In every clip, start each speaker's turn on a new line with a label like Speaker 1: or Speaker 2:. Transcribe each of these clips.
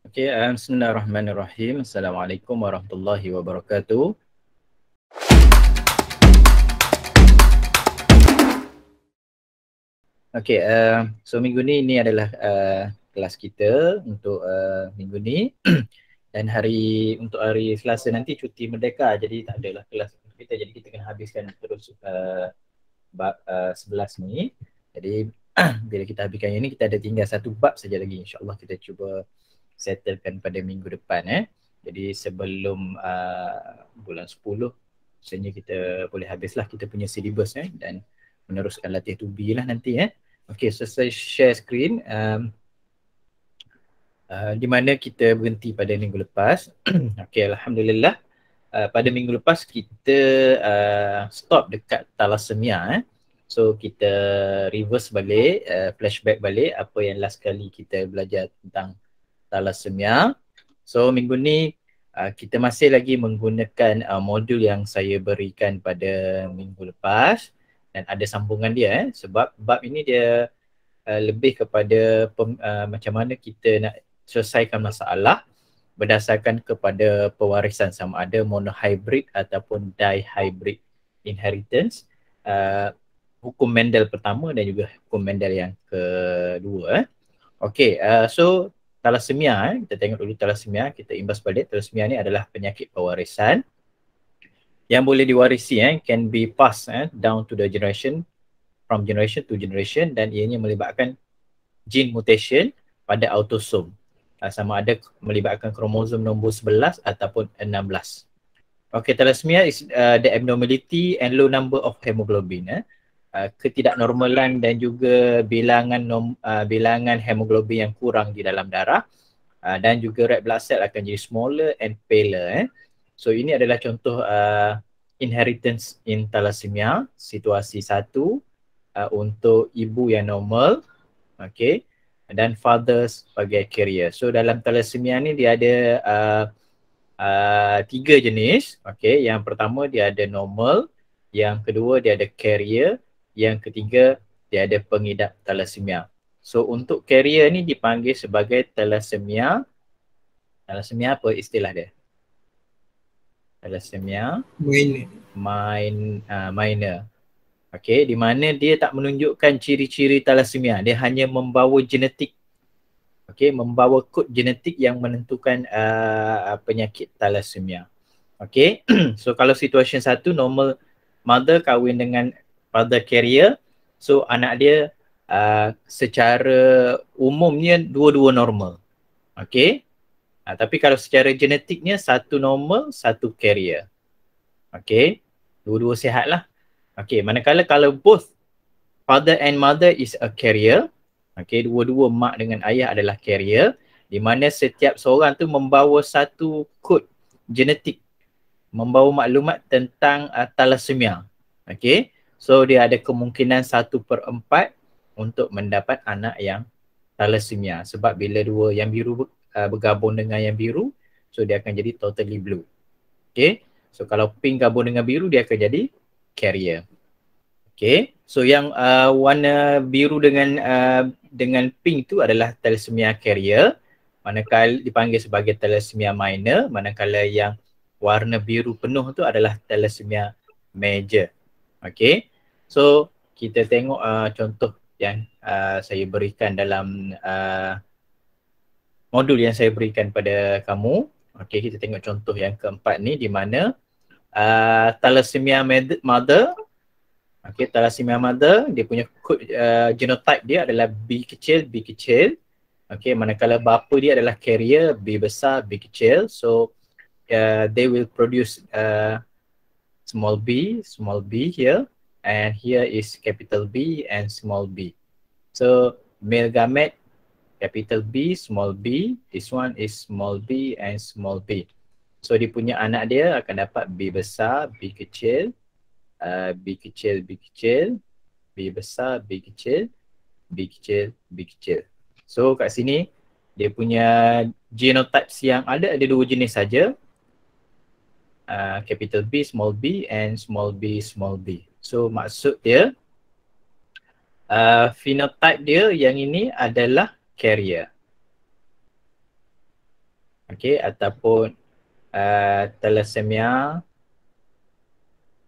Speaker 1: Okey, bismillahirrahmanirrahim. Assalamualaikum warahmatullahi wabarakatuh. Okey, so minggu ni adalah kelas kita untuk minggu ni dan untuk hari Selasa nanti cuti merdeka, jadi tak adalah kelas untuk kita, jadi kita kena habiskan terus bab 11 ni. Jadi bila kita habiskan yang ni, kita ada tinggal satu bab saja lagi. InsyaAllah kita cuba settlekan pada minggu depan. Jadi sebelum bulan 10 sebenarnya kita boleh habislah kita punya syllabus dan meneruskan latih to be lah nanti. Okay, so saya share screen di mana kita berhenti pada minggu lepas. Okay, Alhamdulillah pada minggu lepas kita stop dekat thalassemia. So kita reverse balik, flashback balik apa yang last kali kita belajar tentang thalassemia. So minggu ni kita masih lagi menggunakan modul yang saya berikan pada minggu lepas dan ada sambungan dia sebab bab ini dia lebih kepada macam mana kita nak selesaikan masalah berdasarkan kepada pewarisan, sama ada monohybrid ataupun dihybrid inheritance, hukum Mendel pertama dan juga hukum Mendel yang kedua. Okay, so thalassemia, kita tengok dulu thalassemia, kita imbas balik. Thalassemia ni adalah penyakit pewarisan yang boleh diwarisi, can be passed down to the generation, from generation to generation, dan ianya melibatkan gene mutation pada autosom, sama ada melibatkan kromosom nombor 11 ataupun 16. Okay, thalassemia is the abnormality and low number of hemoglobin, ketidaknormalan dan juga bilangan hemoglobin yang kurang di dalam darah, dan juga red blood cell akan jadi smaller and paler. So ini adalah contoh inheritance in thalassemia, situasi 1 untuk ibu yang normal, okay, dan father sebagai carrier. So dalam thalassemia ni dia ada 3 jenis. Okay, yang pertama dia ada normal, yang kedua dia ada carrier, yang ketiga dia ada pengidap thalassemia. So untuk carrier ni dipanggil sebagai thalassemia. Thalassemia apa istilah dia? Thalassemia minor. Okay, di mana dia tak menunjukkan ciri-ciri thalassemia, dia hanya membawa genetik. Okay, membawa kod genetik yang menentukan penyakit thalassemia. Okay, so kalau situasi 1, normal mother kahwin dengan father carrier, so anak dia secara umumnya dua-dua normal. Okay, tapi kalau secara genetiknya satu normal, satu carrier. Okay, dua-dua sihat lah. Okay, manakala kalau both father and mother is a carrier, okay, dua-dua mak dengan ayah adalah carrier, di mana setiap seorang tu membawa satu kod genetik, membawa maklumat tentang thalassemia. Okay, so dia ada kemungkinan 1/4 untuk mendapat anak yang thalassemia, sebab bila dua yang biru bergabung dengan yang biru, so dia akan jadi totally blue. Okay, so kalau pink gabung dengan biru, dia akan jadi carrier. Okay, so yang warna biru dengan pink tu adalah thalassemia carrier, manakala dipanggil sebagai thalassemia minor, manakala yang warna biru penuh tu adalah thalassemia major. Okay, so kita tengok contoh yang saya berikan dalam modul yang saya berikan pada kamu. Okay, kita tengok contoh yang keempat ni, di mana thalassemia mother, okay, thalassemia mother, dia punya genotype dia adalah B kecil, B kecil. Okay, manakala bapa dia adalah carrier, B besar, B kecil. So they will produce small b here, and here is capital B and small b. So male gamete, capital B, small b, this one is small b and small b. So dia punya anak dia akan dapat B besar, B kecil, B kecil, B kecil, B besar, B kecil, B kecil, B kecil. So kat sini dia punya genotypes yang ada dua jenis saja, capital B, small b and small b, small b. So maksud dia phenotype dia yang ini adalah carrier. okey, ataupun thalassemia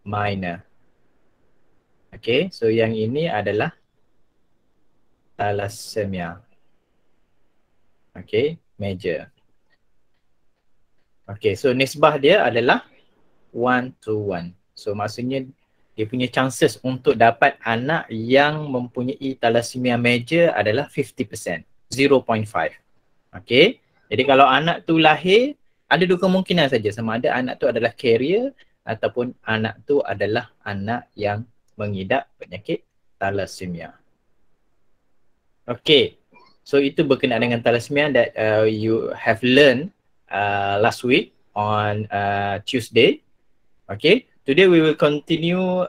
Speaker 1: minor. Okey, so yang ini adalah thalassemia. Okey, major. Okey, so nisbah dia adalah 1:1. So maksudnya dia punya chances untuk dapat anak yang mempunyai thalassemia major adalah 50%, 0.5. Okey, jadi kalau anak tu lahir, ada dua kemungkinan saja, sama ada anak tu adalah carrier ataupun anak tu adalah anak yang mengidap penyakit thalassemia. Okey, so itu berkenaan dengan thalassemia that you have learned last week on Tuesday. Okay, today we will continue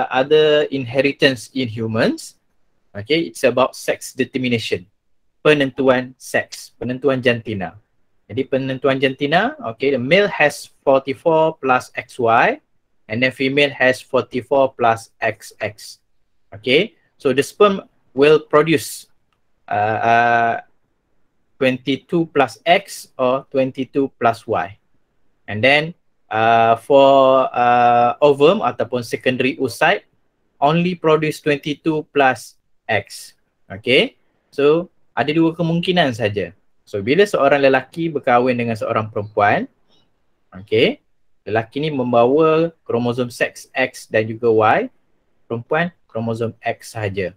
Speaker 1: other inheritance in humans. Okay, it's about sex determination, penentuan seks, penentuan jantina. Jadi penentuan jantina, okay, the male has 44 plus XY and then female has 44 plus XX. Okay, so the sperm will produce 22 plus X or 22 plus Y. And then for ovum ataupun secondary oocyte only produce 22 plus X. Okay, so ada dua kemungkinan saja. So bila seorang lelaki berkahwin dengan seorang perempuan, okay, lelaki ni membawa kromosom seks X dan juga Y, perempuan kromosom X sahaja.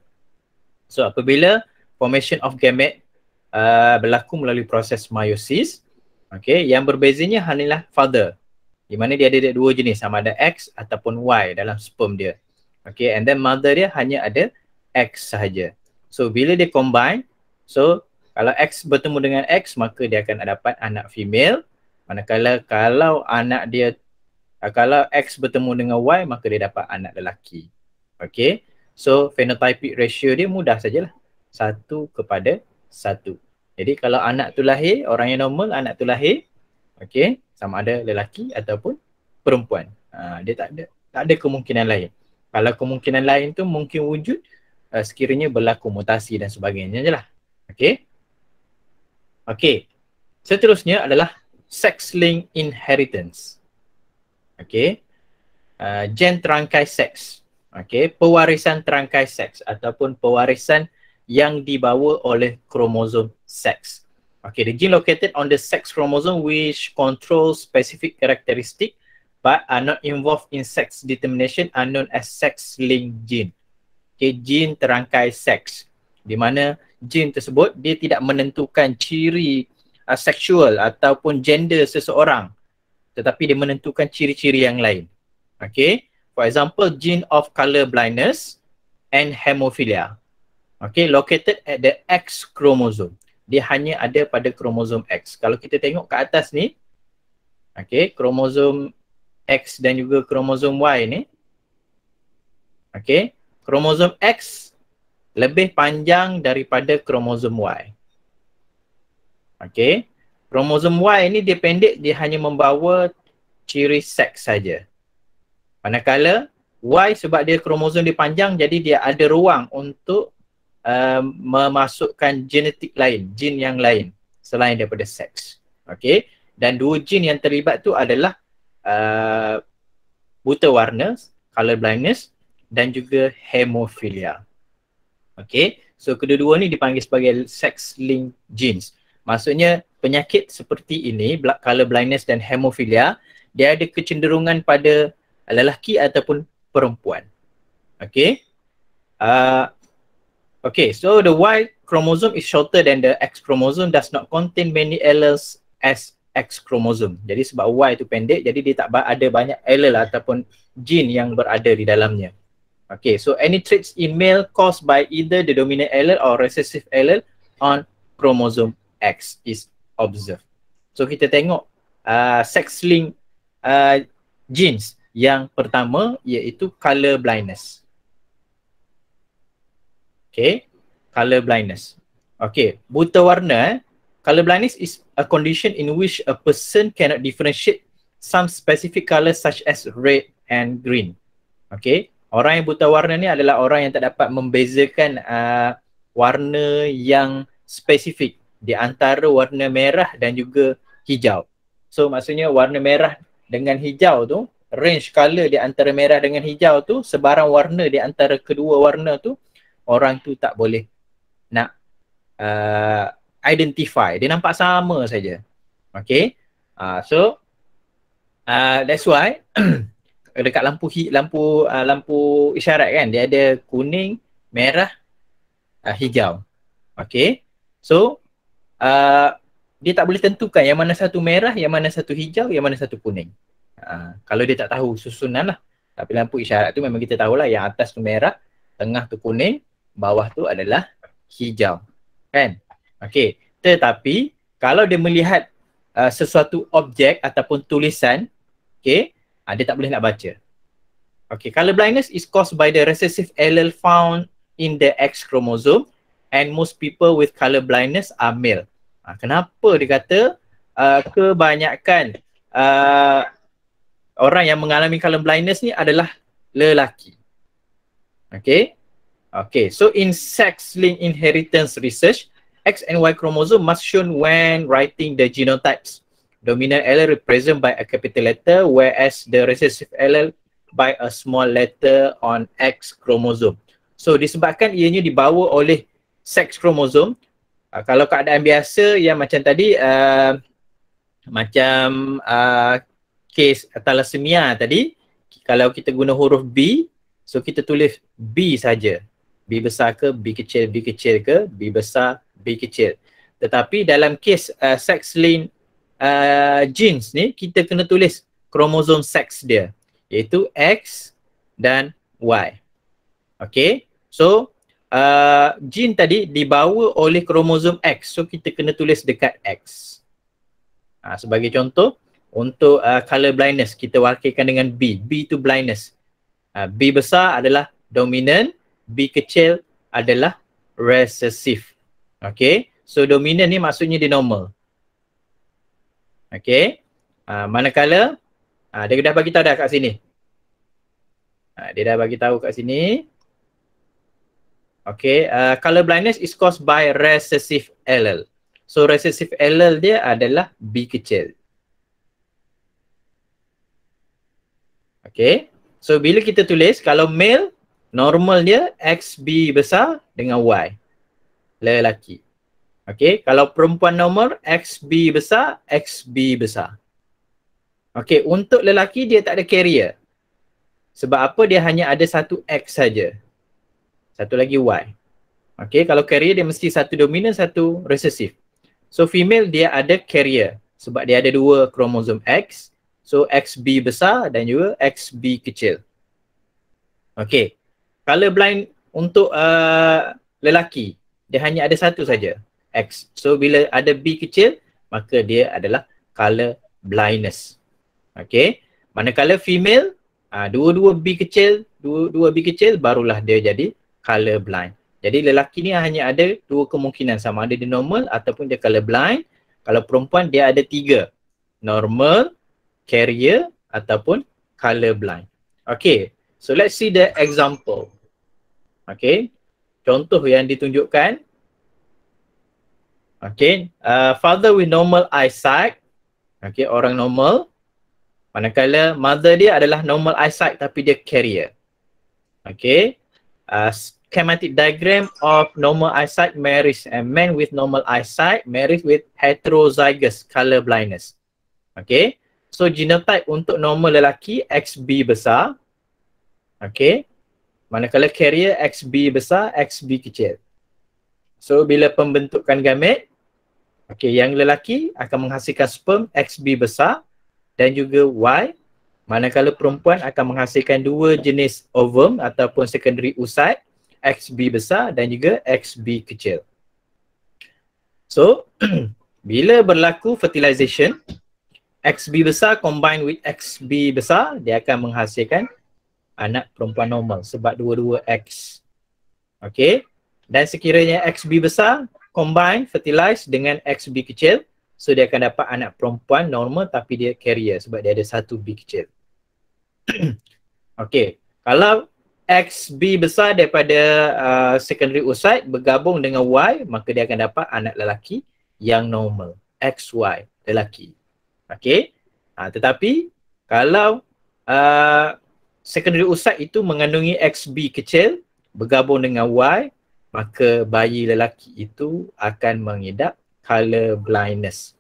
Speaker 1: So apabila formation of gamete berlaku melalui proses meiosis, okay, yang berbezanya hanyalah father, di mana dia ada dua jenis, sama ada X ataupun Y dalam sperm dia. Okay, and then mother dia hanya ada X sahaja. So bila dia combine, so kalau X bertemu dengan X, maka dia akan dapat anak female. Manakala kalau anak dia, kalau X bertemu dengan Y, maka dia dapat anak lelaki. Okay, so phenotypic ratio dia mudah sajalah, 1:1. Jadi kalau anak tu lahir, orang yang normal, anak tu lahir, okay, sama ada lelaki ataupun perempuan. Dia tak ada kemungkinan lain. Kalau kemungkinan lain tu mungkin wujud sekiranya berlaku mutasi dan sebagainya je lah. Okay. Okay. Seterusnya adalah sex-linked inheritance. Okay. Gen terangkai seks. Okay. Pewarisan terangkai seks ataupun pewarisan yang dibawa oleh kromosom seks. Okay, the gene located on the sex chromosome which controls specific characteristic but are not involved in sex determination are known as sex-linked gene. Okay, gene terangkai seks, di mana gene tersebut dia tidak menentukan ciri seksual ataupun gender seseorang, tetapi dia menentukan ciri-ciri yang lain. Okay, for example, gene of color blindness and hemophilia. Okay, located at the X chromosome. Dia hanya ada pada kromosom X. Kalau kita tengok ke atas ni, okay, kromosom X dan juga kromosom Y ni, okay, kromosom X lebih panjang daripada kromosom Y. Okay, kromosom Y ni dia pendek, dia hanya membawa ciri seks saja. Manakala Y sebab dia kromosom dia panjang, jadi dia ada ruang untuk memasukkan genetik lain, gene yang lain selain daripada seks. Okay, dan dua gene yang terlibat tu adalah buta warna, color blindness dan juga hemophilia. Okay, so kedua-dua ni dipanggil sebagai sex-linked genes. Maksudnya penyakit seperti ini, color blindness dan hemophilia, dia ada kecenderungan pada lelaki ataupun perempuan. Okay. Okay, so the Y chromosome is shorter than the X chromosome, does not contain many alleles as X chromosome. Jadi sebab Y itu pendek, jadi dia tak ada banyak allele ataupun gene yang berada di dalamnya. Okay, so any traits in male caused by either the dominant allele or recessive allele on chromosome X is observed. So kita tengok sex-linked genes. Yang pertama iaitu color blindness. Okay, color blindness. Okay, buta warna. Color blindness is a condition in which a person cannot differentiate some specific colors such as red and green. Okay, orang yang buta warna ni adalah orang yang tak dapat membezakan warna yang spesifik di antara warna merah dan juga hijau. So maksudnya warna merah dengan hijau tu, range color di antara merah dengan hijau tu, sebarang warna di antara kedua warna tu, orang tu tak boleh nak identify. Dia nampak sama saja. Okay. So that's why dekat lampu isyarat kan, dia ada kuning, merah, hijau. Okay. So dia tak boleh tentukan yang mana satu merah, yang mana satu hijau, yang mana satu kuning. Kalau dia tak tahu susunan lah. Tapi lampu isyarat tu memang kita tahulah yang atas tu merah, tengah tu kuning, bawah tu adalah hijau. Kan? Okay. Tetapi kalau dia melihat sesuatu objek ataupun tulisan, okay, dia tak boleh nak baca. Okay, color blindness is caused by the recessive allele found in the X chromosome and most people with color blindness are male. Kenapa dia kata kebanyakan orang yang mengalami color blindness ni adalah lelaki. Okay. Okay, so in sex-linked inheritance research, X and Y chromosome must shown when writing the genotypes. Dominant allele represented by a capital letter, whereas the recessive allele by a small letter on X chromosome. So disebabkan ianya dibawa oleh sex chromosome, kalau keadaan biasa yang macam tadi, macam kes thalassemia tadi, kalau kita guna huruf B, so kita tulis B saja. B besar ke, B kecil ke, B besar, B kecil. Tetapi dalam kes sex-linked genes ni, kita kena tulis kromosom seks dia, iaitu X dan Y. Okay, so gene tadi dibawa oleh kromosom X, so kita kena tulis dekat X. Sebagai contoh, untuk color blindness, kita wakilkan dengan B. B tu blindness. B besar adalah dominant, B kecil adalah recessive. Okay, so dominant ni maksudnya dia normal. Okay, manakala dia dah bagi tahu dah kat sini. Dia dah bagi tahu kat sini. Okay, color blindness is caused by recessive allele. So recessive allele dia adalah B kecil. Okay, so bila kita tulis, kalau male, normal dia XB besar dengan Y, lelaki. Okay, kalau perempuan normal, XB besar, XB besar. Okay, untuk lelaki dia tak ada carrier. Sebab apa? Dia hanya ada satu X saja. Satu lagi Y. Okay, kalau carrier dia mesti satu dominant, satu recessive. So female dia ada carrier sebab dia ada dua kromosom X. So XB besar dan juga XB kecil. Okay, color blind untuk lelaki, dia hanya ada satu saja, X. So bila ada B kecil, maka dia adalah color blindness. Okay, manakala female, dua-dua B kecil, dua B kecil, barulah dia jadi color blind. Jadi lelaki ni hanya ada dua kemungkinan, sama ada dia normal ataupun dia color blind. Kalau perempuan dia ada tiga, normal, carrier ataupun color blind. Okay, so let's see the example. Okay, contoh yang ditunjukkan. Okay, father with normal eyesight. Okay, orang normal. Manakala mother dia adalah normal eyesight tapi dia carrier. Okay, schematic diagram of normal eyesight marries a man with normal eyesight married with heterozygous color blindness. Okay, so genotype untuk normal lelaki XB besar. Okay, manakala carrier XB besar, XB kecil. So bila pembentukan gamet, okay, yang lelaki akan menghasilkan sperm XB besar dan juga Y, manakala perempuan akan menghasilkan dua jenis ovum ataupun secondary oocyte, XB besar dan juga XB kecil. So bila berlaku fertilization, XB besar combine with XB besar, dia akan menghasilkan anak perempuan normal sebab dua-dua X. Okay, dan sekiranya XB besar combine, fertilize dengan XB kecil, so dia akan dapat anak perempuan normal tapi dia carrier sebab dia ada satu B kecil. Okay, kalau XB besar daripada secondary oocyte bergabung dengan Y, maka dia akan dapat anak lelaki yang normal. XY, lelaki. Okey. Tetapi kalau secondary oocyte itu mengandungi XB kecil bergabung dengan Y, maka bayi lelaki itu akan mengidap color blindness.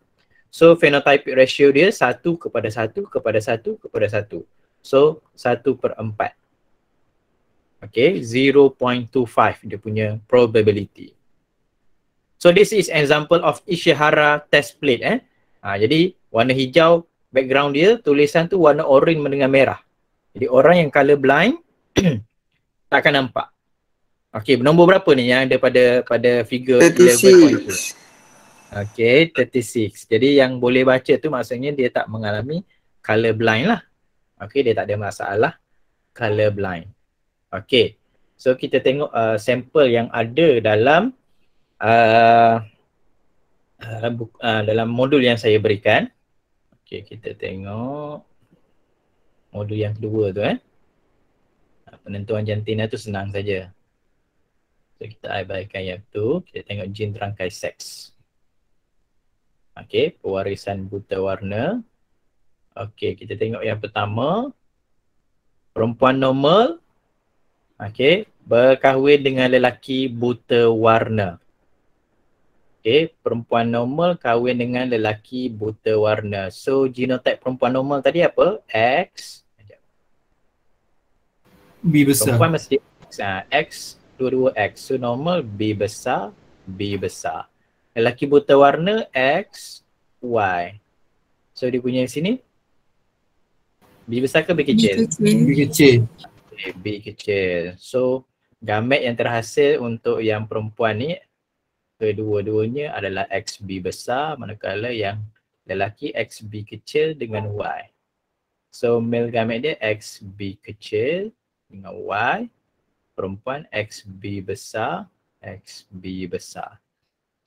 Speaker 1: So phenotypic ratio dia 1:1:1:1:1. So 1/4. Okay, 0.25 dia punya probability. So this is example of Ishihara test plate. Jadi warna hijau background dia, tulisan tu warna orange dengan merah. Jadi orang yang color blind tak akan nampak. Okay, nombor berapa ni yang ada pada figure 11.2?
Speaker 2: 36.
Speaker 1: Okay, 36. Jadi yang boleh baca tu maksudnya dia tak mengalami color blind lah. Okay, dia tak ada masalah color blind. Okay, so kita tengok sampel yang ada dalam dalam modul yang saya berikan. Okay, kita tengok modul yang kedua tu penentuan jantina tu senang saja. So kita abaikan yang tu, kita tengok jin terangkai seks. Okay, pewarisan buta warna. Okay, kita tengok yang pertama. Perempuan normal, okay, berkahwin dengan lelaki buta warna. Okay, perempuan normal kahwin dengan lelaki buta warna. So genotype perempuan normal tadi apa? X.
Speaker 2: B besar.
Speaker 1: Perempuan mesti X, dua-dua X. So normal B besar, B besar. Lelaki buta warna X, Y. So dia punya sini B besar ke B kecil?
Speaker 2: B kecil.
Speaker 1: Okay, B kecil. So gamet yang terhasil untuk yang perempuan ni kedua-duanya adalah XB besar, manakala yang lelaki XB kecil dengan Y. So male gamet dia XB kecil dengan Y, perempuan XB besar, XB besar.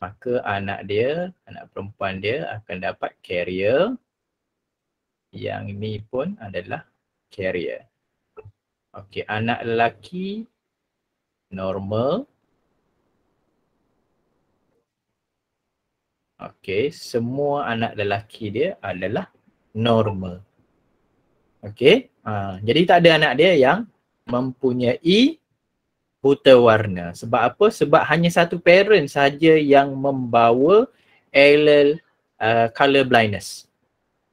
Speaker 1: Maka anak perempuan dia akan dapat carrier. Yang ini pun adalah carrier. Okey, anak lelaki normal. Okey, semua anak lelaki dia adalah normal. Okey, jadi tak ada anak dia yang mempunyai buta warna. Sebab apa? Sebab hanya satu parent saja yang membawa allele color blindness.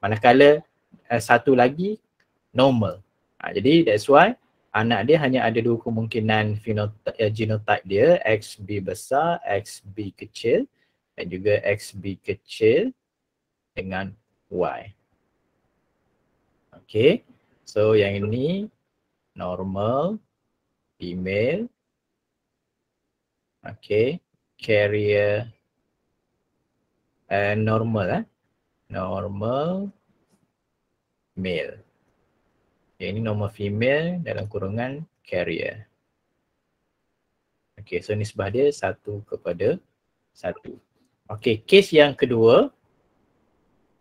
Speaker 1: Manakala satu lagi normal. Jadi that's why anak dia hanya ada dua kemungkinan genotype dia, XB besar, XB kecil dan juga XB kecil dengan Y. Okay, so yang ini normal, female. Okay, carrier normal normal male. Okay, ini normal female dalam kurungan carrier. Okay, so nisbah dia 1:1. Okay, kes yang kedua.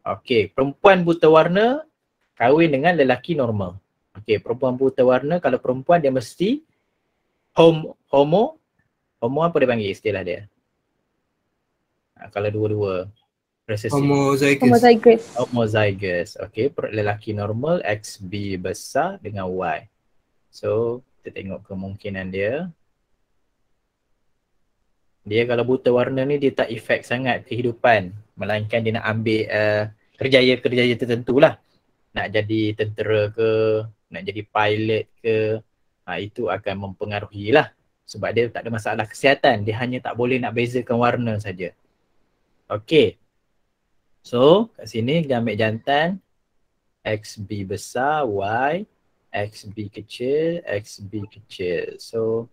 Speaker 1: Okay, perempuan buta warna kahwin dengan lelaki normal. Okay, perempuan buta warna, kalau perempuan dia mesti homo apa dia panggil istilah dia? Kalau dua-dua resesi. Homozygous. Okay, lelaki normal XB besar dengan Y. So kita tengok kemungkinan dia. Dia kalau buta warna ni dia tak efek sangat kehidupan. Melainkan dia nak ambil kerjaya-kerjaya tertentu lah. Nak jadi tentera ke, nak jadi pilot ke, itu akan mempengaruhi lah. Sebab dia tak ada masalah kesihatan. Dia hanya tak boleh nak bezakan warna saja. Okay. So kat sini dia ambil jantan XB besar, Y, XB kecil, XB kecil. So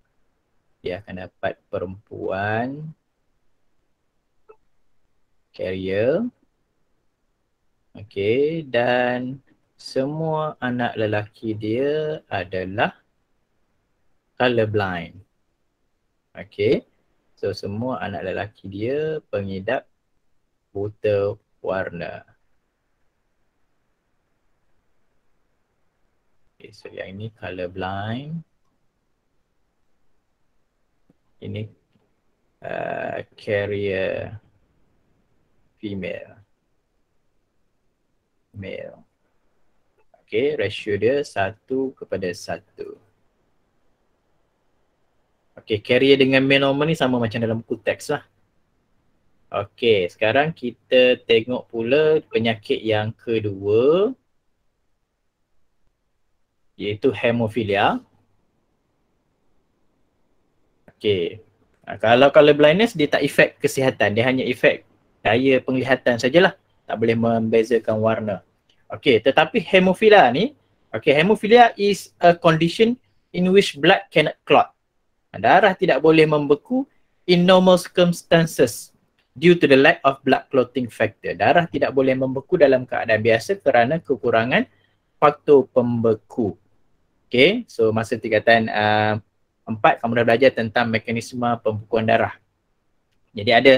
Speaker 1: dia akan dapat perempuan carrier. Okay, dan semua anak lelaki dia adalah colorblind. Okay, so semua anak lelaki dia pengidap buta warna. Okay, so yang ini colorblind. Ini carrier female. Male. Okay, ratio dia 1:1. Okay, carrier dengan male normal ni sama macam dalam buku teks lah. Okay, sekarang kita tengok pula penyakit yang kedua, iaitu hemophilia. Okay, kalau color blindness dia tak efek kesihatan, dia hanya efek daya penglihatan sajalah, tak boleh membezakan warna. Okay, tetapi hemophilia ni, okay, hemophilia is a condition in which blood cannot clot. Darah tidak boleh membeku in normal circumstances due to the lack of blood clotting factor. Darah tidak boleh membeku dalam keadaan biasa kerana kekurangan faktor pembeku. Okay, so masa tingkatan 4 kamu dah belajar tentang mekanisme pembekuan darah. Jadi ada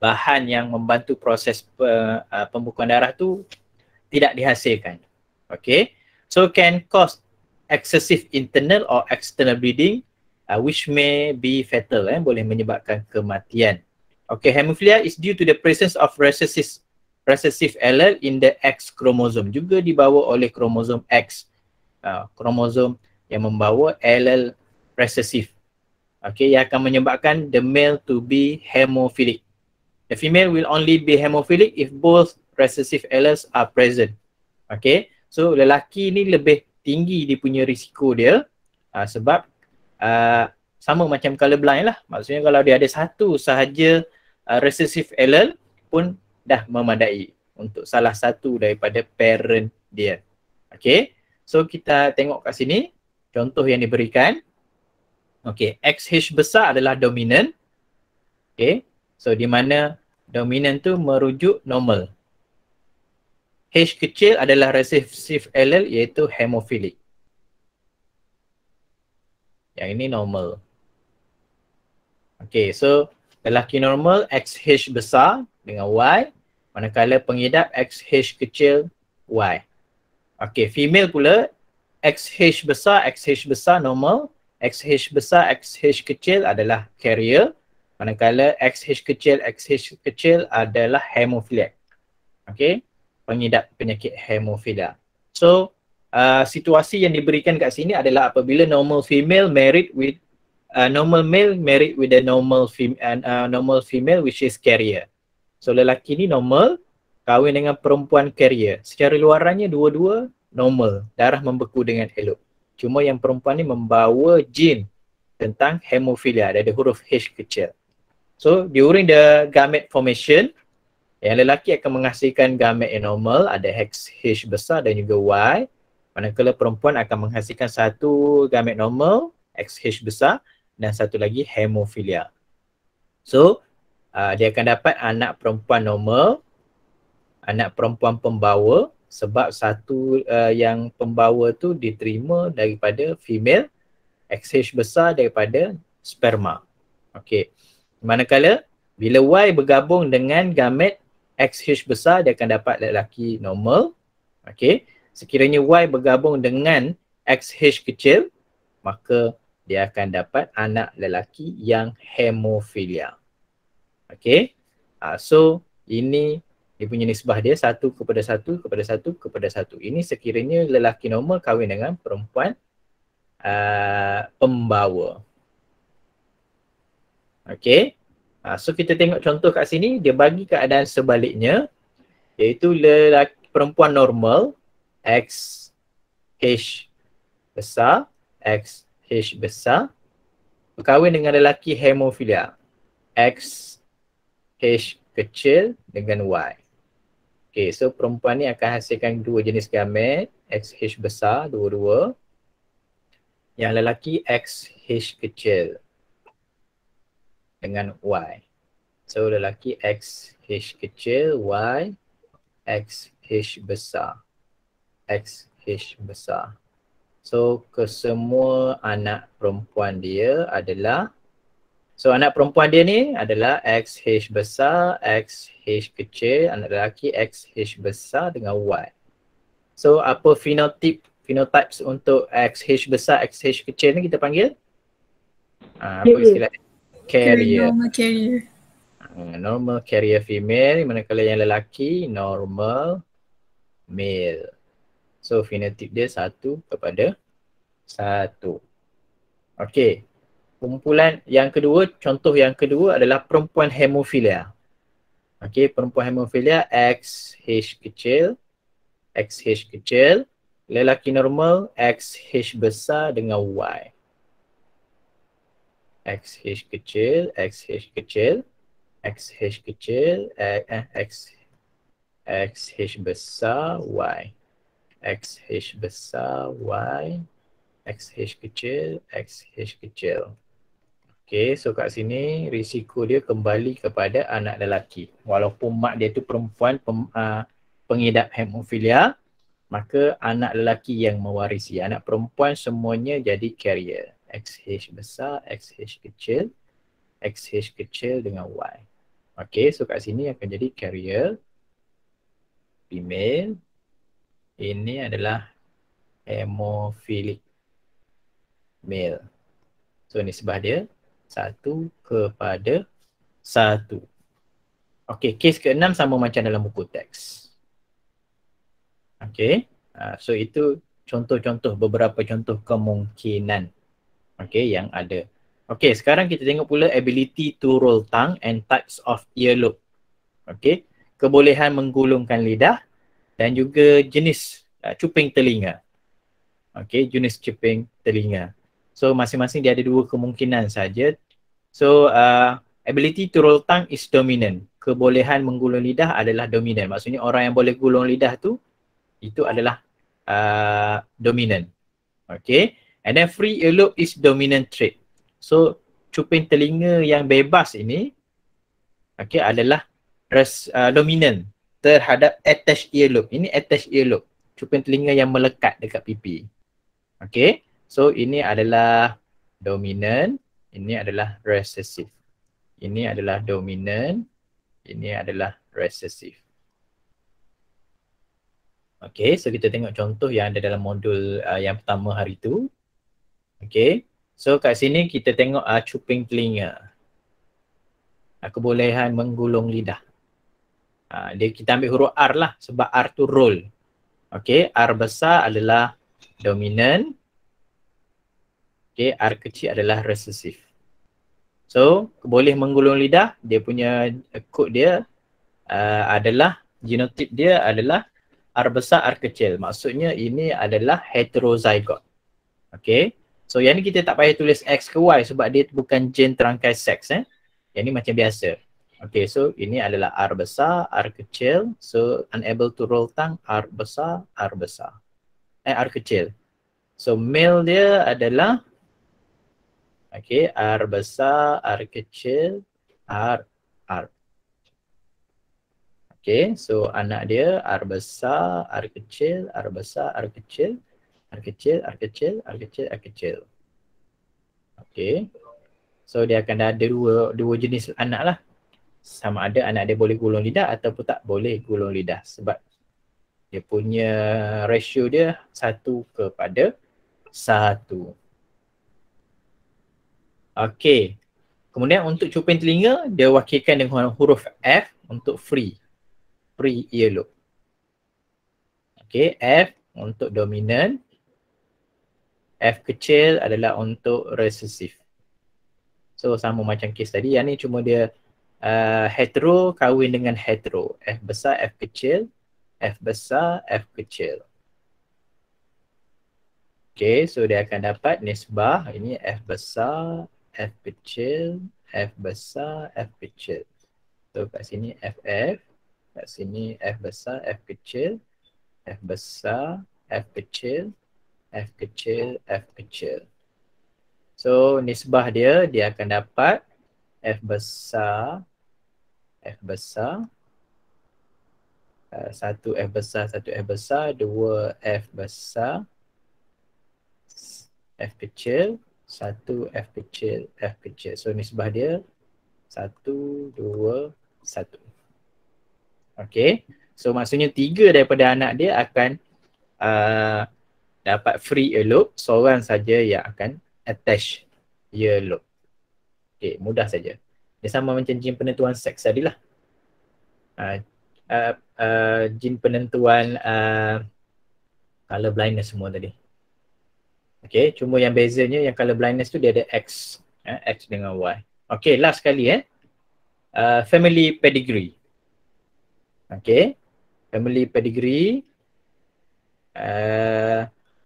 Speaker 1: bahan yang membantu proses pembekuan darah tu tidak dihasilkan. Okay, so can cause excessive internal or external bleeding which may be fatal, boleh menyebabkan kematian. Okay, hemophilia is due to the presence of recessive allele in the X chromosome, juga dibawa oleh kromosom X, kromosom yang membawa allele recessive. Okay, yang akan menyebabkan the male to be hemophilic. The female will only be hemophilic if both recessive alleles are present. Okay, so lelaki ni lebih tinggi dia punya risiko dia sebab sama macam colorblind lah. Maksudnya kalau dia ada satu sahaja recessive allele pun dah memadai untuk salah satu daripada parent dia. Okay, so kita tengok kat sini contoh yang diberikan. Okay, XH besar adalah dominant. Okay, so di mana dominant tu merujuk normal. H kecil adalah recessive allele iaitu hemophilic. Yang ini normal. Okay, so lelaki normal XH besar dengan Y, manakala pengidap XH kecil Y. Okay, female pula XH besar normal, XH besar, XH kecil adalah carrier, manakala XH kecil adalah hemophiliac. Okay, pengidap penyakit hemophilia. So, situasi yang diberikan kat sini adalah apabila normal female married with normal male married with a normal female which is carrier. So lelaki ni normal kahwin dengan perempuan carrier. Secara luarannya dua-dua normal, darah membeku dengan elok. Cuma yang perempuan ni membawa gene tentang hemophilia, ada huruf H kecil. So during the gamete formation, yang lelaki akan menghasilkan gamete yang normal, ada XH besar dan juga Y. Manakala perempuan akan menghasilkan satu gamete normal, XH besar, dan satu lagi hemophilia. So, dia akan dapat anak perempuan normal, anak perempuan pembawa, sebab satu yang pembawa tu diterima daripada female, XH besar daripada sperma. Okey. Manakala, bila Y bergabung dengan gamete XH besar, dia akan dapat lelaki normal. Okey. Sekiranya Y bergabung dengan XH kecil, maka dia akan dapat anak lelaki yang hemophilia. Okay. So, ini dia punya nisbah dia 1:1:1:1:1. Ini sekiranya lelaki normal kahwin dengan perempuan pembawa. Okay. So, kita tengok contoh kat sini, dia bagi keadaan sebaliknya, iaitu lelaki perempuan normal, XH besar, XH besar, berkahwin dengan lelaki hemophilia, XH kecil dengan Y. Okay, so perempuan ni akan hasilkan dua jenis gamete, XH besar, dua-dua. Yang lelaki XH kecil dengan Y. So lelaki XH kecil, Y, XH besar. XH besar. So kesemua anak perempuan dia adalah, so anak perempuan dia ni adalah XH besar, XH kecil, anak lelaki XH besar dengan Y. So apa phenotypes untuk XH besar, XH kecil ni kita panggil? Apa istilah? Carrier.
Speaker 3: Normal carrier.
Speaker 1: Normal carrier female, manakala yang lelaki normal male. So fenotip dia 1:1. Okey. Kumpulan yang kedua, contoh yang kedua adalah perempuan hemofilia. Okey, perempuan hemofilia XH kecil, XH kecil, lelaki normal XH besar dengan Y. XH kecil, XH kecil, XH kecil, XH besar, Y. XH besar, Y. XH kecil, XH kecil. Okay, so kat sini risiko dia kembali kepada anak lelaki. Walaupun mak dia tu perempuan pengidap hemofilia, maka anak lelaki yang mewarisi. Anak perempuan semuanya jadi carrier. XH besar, XH kecil, XH kecil dengan Y. Okay, so kat sini akan jadi carrier female. Ini adalah hemophilic male. So nisbah dia 1:1. Okey, kes ke-6 sama macam dalam buku teks. Okey, so itu contoh-contoh, beberapa contoh kemungkinan yang ada. Okey, sekarang kita tengok pula ability to roll tongue and types of earlobe. Okey, kebolehan menggulungkan lidah dan juga jenis cuping telinga. Okey, jenis cuping telinga. So masing-masing dia ada dua kemungkinan saja. So ability to roll tongue is dominant. Kebolehan menggulung lidah adalah dominant. Maksudnya orang yang boleh gulung lidah tu itu adalah dominant. Okay. And then free earlobe is dominant trait. So cuping telinga yang bebas ini adalah dominant terhadap attached earlobe. Ini attached earlobe. Cuping telinga yang melekat dekat pipi. Okay. So ini adalah dominant. Ini adalah recessive. Ini adalah dominant. Ini adalah recessive. Okay, so kita tengok contoh yang ada dalam modul yang pertama hari tu. Okay, so kat sini kita tengok cuping telinga. Kebolehan menggulung lidah. Kita ambil huruf R lah sebab R tu roll. Okay, R besar adalah dominant. Okay, R kecil adalah recessive. So, boleh menggulung lidah, dia punya kod dia adalah, genotip dia adalah R besar, R kecil. Maksudnya ini adalah heterozygote. Okay. So, yang ni kita tak payah tulis X ke Y sebab dia bukan gen terangkai seks. Yang ni macam biasa. Okay, so ini adalah R besar, R kecil. So, unable to roll tongue, R besar, R besar. R kecil. So, male dia adalah okay, R besar, R kecil, R. Okay, so anak dia R besar, R kecil, R besar, R kecil, R kecil, R kecil, R kecil, R kecil. Okay, so dia akan ada dua jenis anak lah. Sama ada anak dia boleh gulung lidah ataupun tak boleh gulung lidah sebab dia punya ratio dia 1:1. Okey. Kemudian untuk cuping telinga, dia wakilkan dengan huruf F untuk free earlobe. Okey, F untuk dominant. F kecil adalah untuk recessive. So sama macam kes tadi, yang ni cuma dia hetero kahwin dengan hetero. F besar, F kecil, F besar, F kecil. Okay, so dia akan dapat nisbah ini F besar, F kecil, F besar, F kecil. So kat sini FF, kat sini F besar, F kecil, F besar, F kecil, F kecil, F kecil. So nisbah dia akan dapat F besar, satu F besar, satu F besar, dua F besar, F kecil, satu F kecil, F kecil. So nisbah dia 1, 2, 1. Okay. So maksudnya 3 daripada anak dia akan dapat free earlobe. Seorang saja yang akan attach earlobe. Okay, mudah saja. Dia sama macam jin penentuan seks tadilah. Jin penentuan color blindness semua tadi. Okay, cuma yang bezanya yang color blindness tu dia ada X. X dengan Y. Okay, last sekali family pedigree. Okay, family pedigree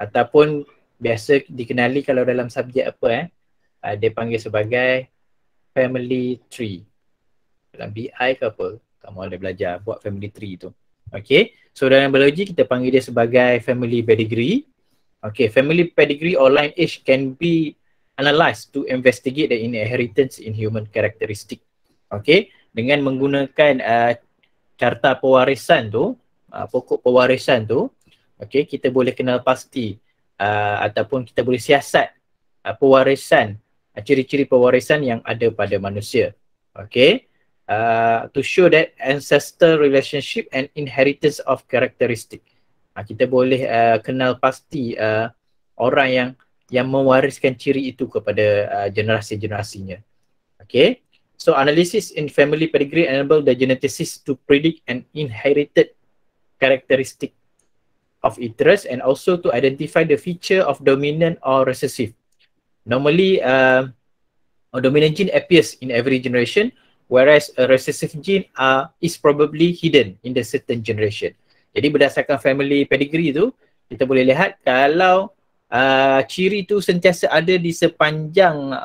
Speaker 1: ataupun biasa dikenali kalau dalam subjek apa dia panggil sebagai family tree. Dalam BI ke apa, kamu ada belajar buat family tree tu. Okay, so dalam biologi kita panggil dia sebagai family pedigree. Okay, family pedigree or lineage can be analysed to investigate the inheritance in human characteristic. Okay, dengan menggunakan carta pewarisan tu, pokok pewarisan tu, okay, kita boleh kenal pasti ataupun kita boleh siasat pewarisan, ciri-ciri pewarisan yang ada pada manusia. Okay, to show that ancestor relationship and inheritance of characteristic. Kita boleh kenal pasti orang yang mewariskan ciri itu kepada generasi-generasinya. Okay, so analysis in family pedigree enable the geneticist to predict an inherited characteristic of interest and also to identify the feature of dominant or recessive. Normally, a dominant gene appears in every generation, whereas a recessive gene is probably hidden in the certain generation. Jadi berdasarkan family pedigree tu, kita boleh lihat kalau ciri tu sentiasa ada di sepanjang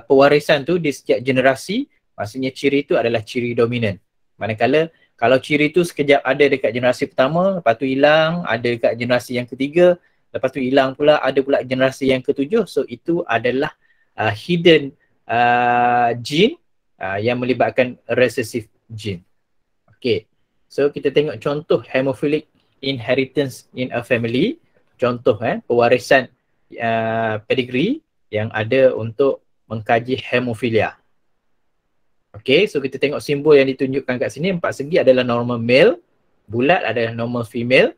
Speaker 1: pewarisan tu di setiap generasi, maksudnya ciri tu adalah ciri dominan. Manakala kalau ciri tu sekejap ada dekat generasi pertama, lepas tu hilang, ada dekat generasi yang ketiga, lepas tu hilang pula, ada pula generasi yang ketujuh, so itu adalah hidden gene yang melibatkan recessive gene. Okay, so kita tengok contoh hemophilic inheritance in a family. Contoh pewarisan pedigree yang ada untuk mengkaji hemofilia. Okay, so kita tengok simbol yang ditunjukkan kat sini, 4 segi adalah normal male, bulat adalah normal female,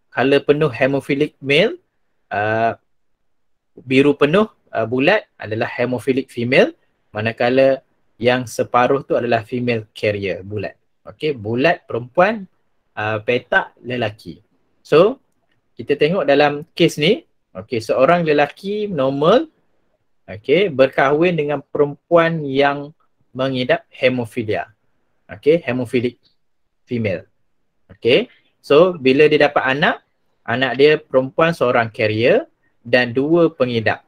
Speaker 1: color penuh hemophilic male, biru penuh bulat adalah hemophilic female, manakala yang separuh tu adalah female carrier bulat. Okay, bulat perempuan, petak lelaki. So, kita tengok dalam kes ni, okay, seorang lelaki normal, okay, berkahwin dengan perempuan yang mengidap hemofilia. Okay, hemophilic female. Okay, so bila dia dapat anak, anak dia perempuan seorang carrier dan 2 pengidap.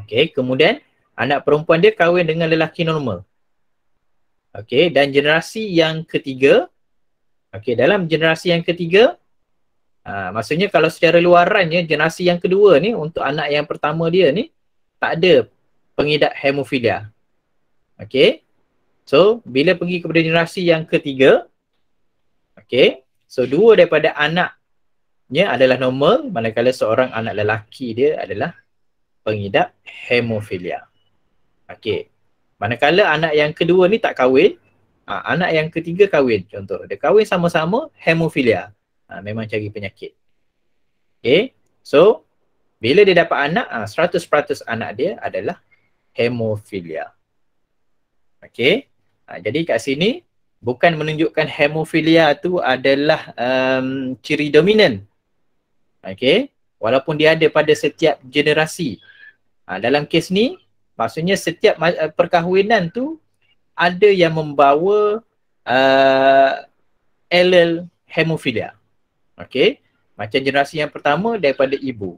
Speaker 1: Okay, kemudian anak perempuan dia kahwin dengan lelaki normal. Okay, dan generasi yang ketiga, okay, dalam generasi yang ketiga, maksudnya kalau secara luarannya generasi yang kedua ni untuk anak yang pertama dia ni tak ada pengidap hemofilia. Okay, so bila pergi kepada generasi yang ketiga, okay, so 2 daripada anaknya adalah normal, manakala seorang anak lelaki dia adalah pengidap hemofilia. Okay, manakala anak yang kedua ni tak kahwin, anak yang ketiga kahwin, contoh dia kahwin sama-sama hemofilia, memang cari penyakit. Okay, so bila dia dapat anak, 100% anak dia adalah hemofilia. Okay, jadi kat sini bukan menunjukkan hemofilia tu adalah ciri dominan. Okay, walaupun dia ada pada setiap generasi. Dalam kes ni, maksudnya setiap perkahwinan tu ada yang membawa allele hemofilia. Okay, macam generasi yang pertama daripada ibu.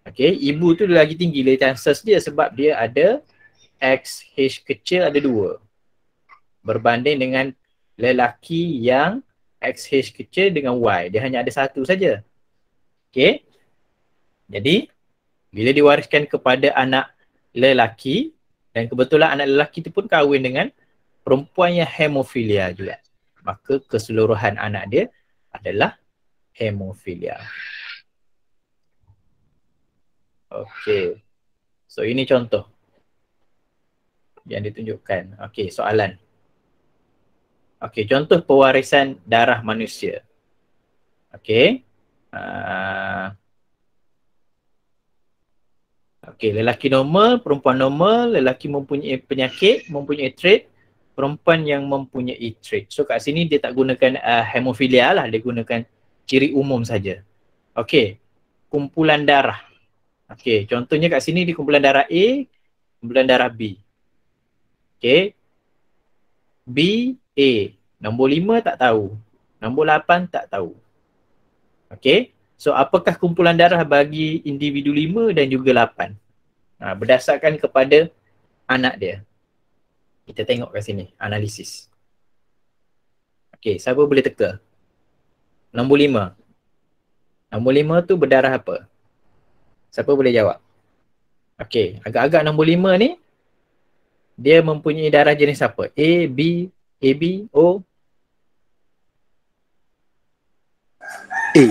Speaker 1: Okay, ibu tu lagi tinggi chances dia sebab dia ada XH kecil ada 2 berbanding dengan lelaki yang XH kecil dengan Y, dia hanya ada 1 saja. Okay, jadi bila diwariskan kepada anak lelaki, dan kebetulan anak lelaki tu pun kahwin dengan perempuan yang hemofilia juga, maka keseluruhan anak dia adalah hemofilia. Okay, so ini contoh yang ditunjukkan. Okay, soalan. Okay, contoh pewarisan darah manusia. Okay. Okey, lelaki normal, perempuan normal, lelaki mempunyai penyakit, mempunyai trait, perempuan yang mempunyai trait. So kat sini dia tak gunakan hemofilia lah, dia gunakan ciri umum saja. Okey, kumpulan darah. Okey, contohnya kat sini di kumpulan darah A, kumpulan darah B. Okey, B, A. Nombor 5 tak tahu. Nombor 8 tak tahu. Okey, so apakah kumpulan darah bagi individu 5 dan juga 8? Berdasarkan kepada anak dia. Kita tengok kat sini, analisis. Okey, siapa boleh teka? Nombor 5. Nombor 5 tu berdarah apa? Siapa boleh jawab? Okey, agak-agak nombor 5 ni dia mempunyai darah jenis apa? A, B, AB, O?
Speaker 3: A.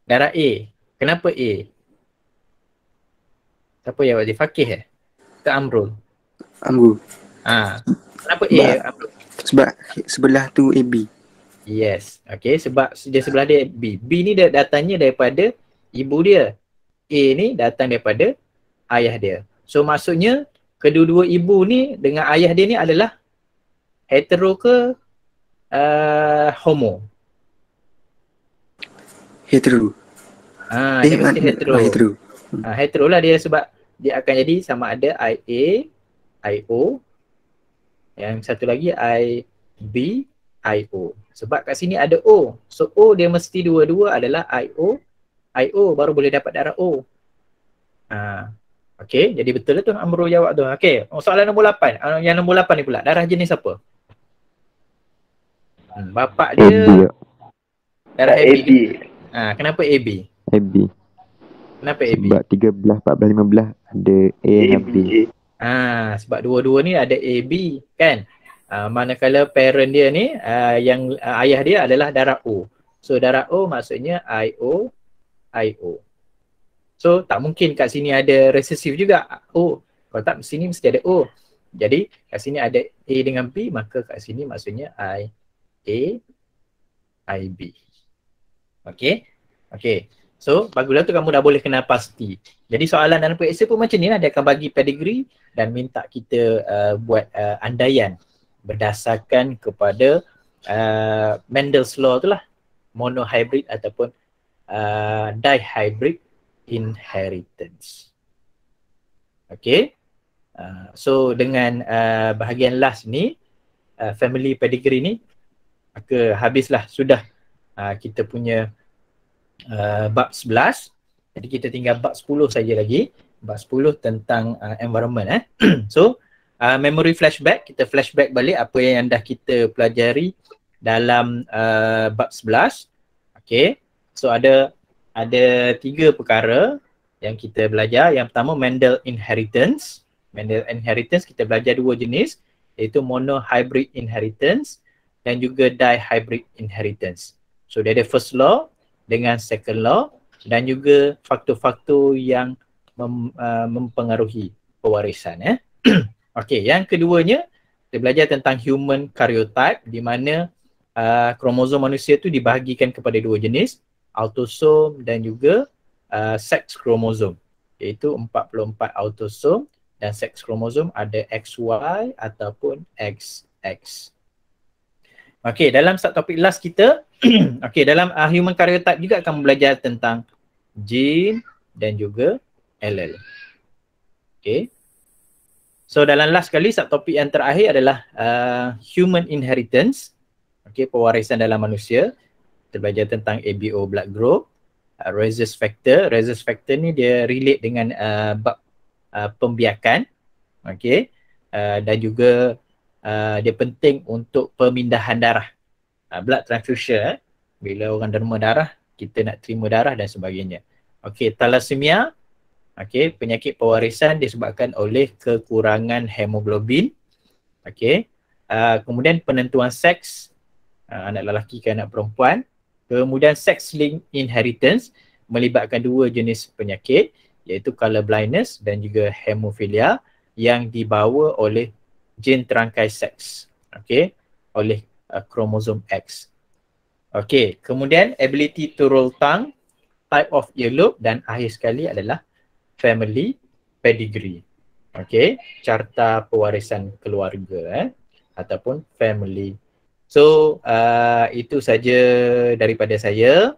Speaker 1: Darah A. Kenapa A? Siapa jawab dia? Fakih ke Amrul?
Speaker 3: Amrul.
Speaker 1: Kenapa A? Amrul?
Speaker 3: Sebab sebelah tu AB.
Speaker 1: Yes. Okey, sebab dia sebelah dia B. B ni dia datangnya daripada ibu dia. A ni datang daripada ayah dia. So maksudnya kedua-dua ibu ni dengan ayah dia ni adalah hetero ke homo?
Speaker 3: Hetero.
Speaker 1: Dia mesti hetero.
Speaker 3: Hetero.
Speaker 1: Hetero lah dia sebab dia akan jadi sama ada IA, IO, yang satu lagi IB, IO. Sebab kat sini ada O. So O dia mesti dua-dua adalah IO, IO baru boleh dapat darah O. Okey, jadi betul lah tu Amrul jawab tu. Okey, soalan nombor 8. Yang nombor 8 ni pula, darah jenis apa? Bapak dia darah AB. Kenapa AB?
Speaker 4: AB.
Speaker 1: Kenapa AB?
Speaker 4: Sebab 13, 14, 15 ada A dan B.
Speaker 1: Sebab dua-dua ni ada AB kan? Manakala parent dia ni yang ayah dia adalah darah O. So darah O maksudnya IO, IO. So tak mungkin kat sini ada resesif juga O. Kalau tak sini mesti ada O. Jadi kat sini ada A dengan B, maka kat sini maksudnya I, A, IB. Okey. Okey. So baguslah tu kamu dah boleh kenal pasti. Jadi soalan dalam periksa pun macam ni lah. Dia akan bagi pedigree dan minta kita buat andaian berdasarkan kepada Mendel's law tu lah. Monohybrid ataupun dihybrid inheritance. Okay. So dengan bahagian last ni, family pedigree ni, maka habislah sudah kita punya bab 11. Jadi kita tinggal bab 10 saja lagi. Bab 10 tentang environment. So memory flashback, kita flashback balik apa yang dah kita pelajari dalam bab 11. Okay. So ada 3 perkara yang kita belajar. Yang pertama Mendel inheritance. Mendel inheritance kita belajar 2 jenis, iaitu monohybrid inheritance dan juga dihybrid inheritance. So dia ada first law dengan second law dan juga faktor-faktor yang mempengaruhi pewarisan. Okey, yang keduanya kita belajar tentang human karyotype, di mana kromosom manusia tu dibahagikan kepada 2 jenis, autosom dan juga sex kromosom, iaitu 44 autosom dan sex kromosom ada XY ataupun XX. Okey, dalam subtopik last kita okey, dalam human karyotype juga akan belajar tentang gene dan juga allele. Okey. So dalam last kali subtopik yang terakhir adalah human inheritance. Okey, pewarisan dalam manusia. Kita belajar tentang ABO blood group, rhesus factor. Rhesus factor ni dia relate dengan bab pembiakan. Okey. Dan juga dia penting untuk pemindahan darah. Blood transfusion. Bila orang derma darah, kita nak terima darah dan sebagainya. Okey, thalassemia. Okey, penyakit pewarisan disebabkan oleh kekurangan hemoglobin. Okey. Kemudian penentuan seks, anak lelaki ke anak perempuan. Kemudian sex linked inheritance melibatkan 2 jenis penyakit, iaitu color blindness dan juga hemofilia yang dibawa oleh gen terangkai seks. Okey, oleh kromosom X. Okey, kemudian ability to roll tongue, type of earlobe dan akhir sekali adalah family pedigree. Okay, carta pewarisan keluarga ataupun family. So itu saja daripada saya.